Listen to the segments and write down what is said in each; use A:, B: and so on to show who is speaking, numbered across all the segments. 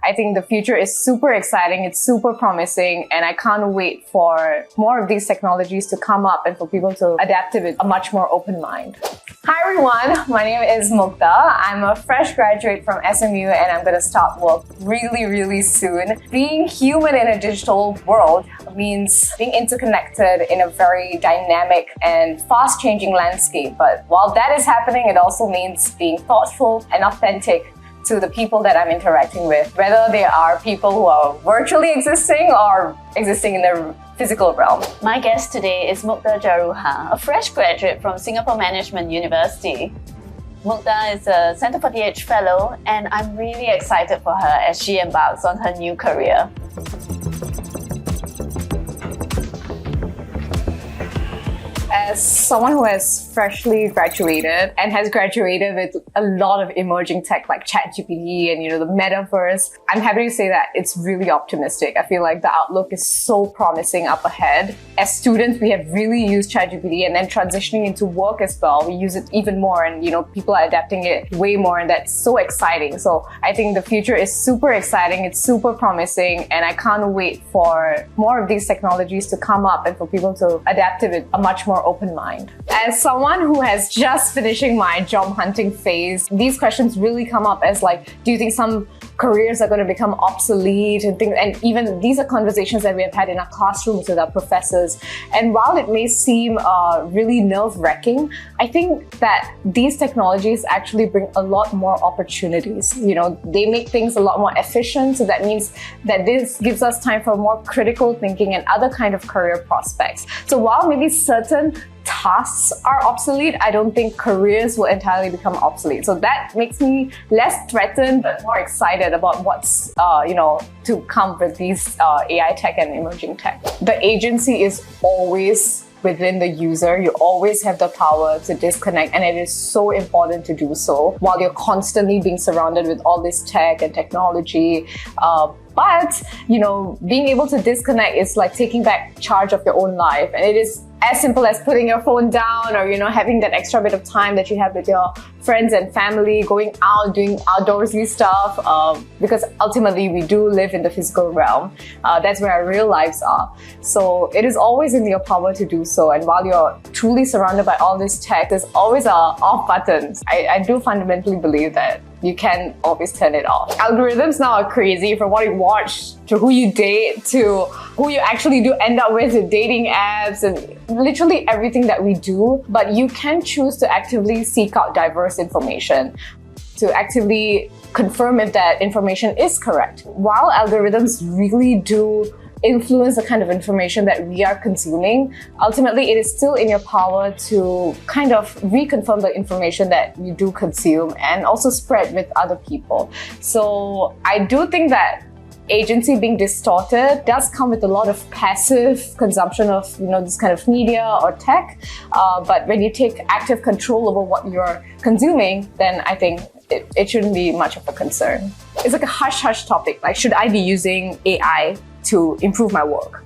A: I think the future is super exciting, it's super promising, and I can't wait for more of these technologies to come up and for people to adapt to it with a much more open mind. Hi everyone, my name is Mugdha. I'm a fresh graduate from SMU and I'm going to start work really soon. Being human in a digital world means being interconnected in a very dynamic and fast-changing landscape. But while that is happening, it also means being thoughtful and authentic to the people that I'm interacting with, whether they are people who are virtually existing or existing in the physical realm.
B: My guest today is Mugdha Jaruhar, a fresh graduate from Singapore Management University. Mugdha is a Centre for the Age Fellow, and I'm really excited for her as she embarks on her new career.
A: As someone who has freshly graduated and has graduated with a lot of emerging tech like ChatGPT and the metaverse, I'm happy to say that it's really optimistic. I feel like the outlook is so promising up ahead. As students, we have really used ChatGPT, and then transitioning into work as well, we use it even more, and people are adapting it way more, and that's so exciting. So I think the future is super exciting, it's super promising, and I can't wait for more of these technologies to come up and for people to adapt to it with a much more open mind. As someone who has just finishing my job hunting phase, these questions really come up as do you think some careers are going to become obsolete and things, and even these are conversations that we have had in our classrooms with our professors. And while it may seem really nerve-wracking, I think that these technologies actually bring a lot more opportunities. They make things a lot more efficient, so that means that this gives us time for more critical thinking and other kind of career prospects. So while maybe certain tasks are obsolete, I don't think careers will entirely become obsolete. So that makes me less threatened but more excited about what's to come with these AI tech and emerging tech. The agency is always within the user. You always have the power to disconnect, and it is so important to do so while you're constantly being surrounded with all this tech and technology. But being able to disconnect is like taking back charge of your own life, and it is as simple as putting your phone down, or having that extra bit of time that you have with your friends and family, going out, doing outdoorsy stuff, because ultimately we do live in the physical realm. That's where our real lives are. So it is always in your power to do so, and while you're truly surrounded by all this tech, there's always a off button. I do fundamentally believe that you can always turn it off. Algorithms now are crazy, from what you watch to who you date to who you actually do end up with dating apps and literally everything that we do. But you can choose to actively seek out diverse information, to actively confirm if that information is correct. While algorithms really do influence the kind of information that we are consuming, ultimately it is still in your power to kind of reconfirm the information that you do consume and also spread with other people. So I do think that agency being distorted does come with a lot of passive consumption of this kind of media or tech, but when you take active control over what you're consuming, then I think it shouldn't be much of a concern. It's like a hush-hush topic, like should I be using AI to improve my work?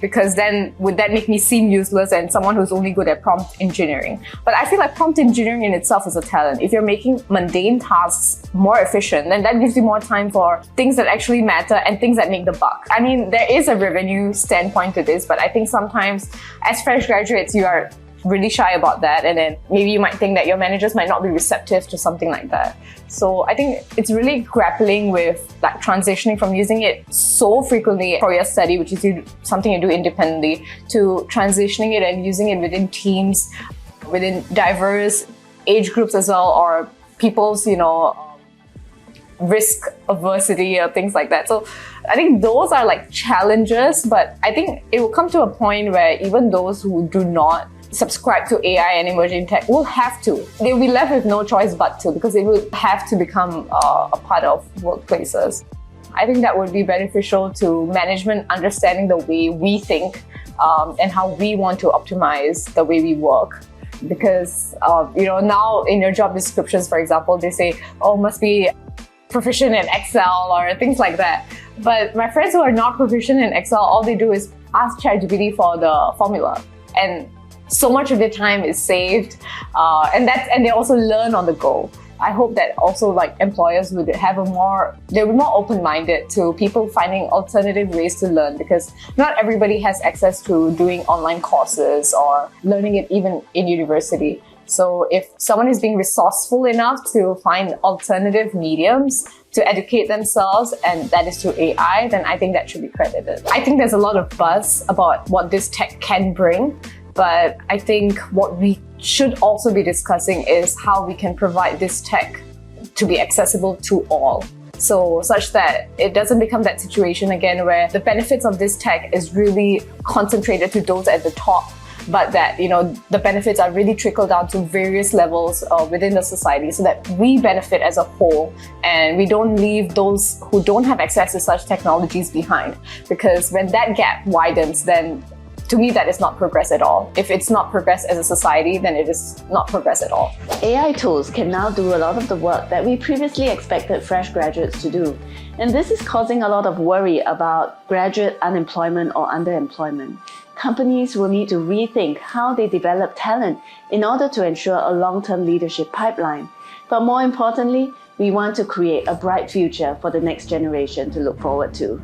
A: Because then would that make me seem useless and someone who's only good at prompt engineering? But I feel like prompt engineering in itself is a talent. If you're making mundane tasks more efficient, then that gives you more time for things that actually matter and things that make the buck. I mean, there is a revenue standpoint to this, but I think sometimes as fresh graduates, you are really shy about that, and then maybe you might think that your managers might not be receptive to something like that. So I think it's really grappling with transitioning from using it so frequently for your study, which is something you do independently, to transitioning it and using it within teams, within diverse age groups as well, or people's risk aversity or things like that. So I think those are challenges, but I think it will come to a point where even those who do not subscribe to AI and emerging tech will have to. They'll be left with no choice but to, because it will have to become a part of workplaces. I think that would be beneficial to management understanding the way we think and how we want to optimize the way we work. Because now in your job descriptions, for example, they say, oh, must be proficient in Excel or things like that. But my friends who are not proficient in Excel, all they do is ask ChatGPT for the formula, and so much of their time is saved, and they also learn on the go. I hope that also like employers would have they would be more open-minded to people finding alternative ways to learn, because not everybody has access to doing online courses or learning it even in university. So if someone is being resourceful enough to find alternative mediums to educate themselves, and that is through AI, then I think that should be credited. I think there's a lot of buzz about what this tech can bring, but I think what we should also be discussing is how we can provide this tech to be accessible to all. So such that it doesn't become that situation again where the benefits of this tech is really concentrated to those at the top, but that, the benefits are really trickled down to various levels within the society, so that we benefit as a whole and we don't leave those who don't have access to such technologies behind. Because when that gap widens, then to me, that is not progress at all. If it's not progress as a society, then it is not progress at all.
B: AI tools can now do a lot of the work that we previously expected fresh graduates to do. And this is causing a lot of worry about graduate unemployment or underemployment. Companies will need to rethink how they develop talent in order to ensure a long-term leadership pipeline. But more importantly, we want to create a bright future for the next generation to look forward to.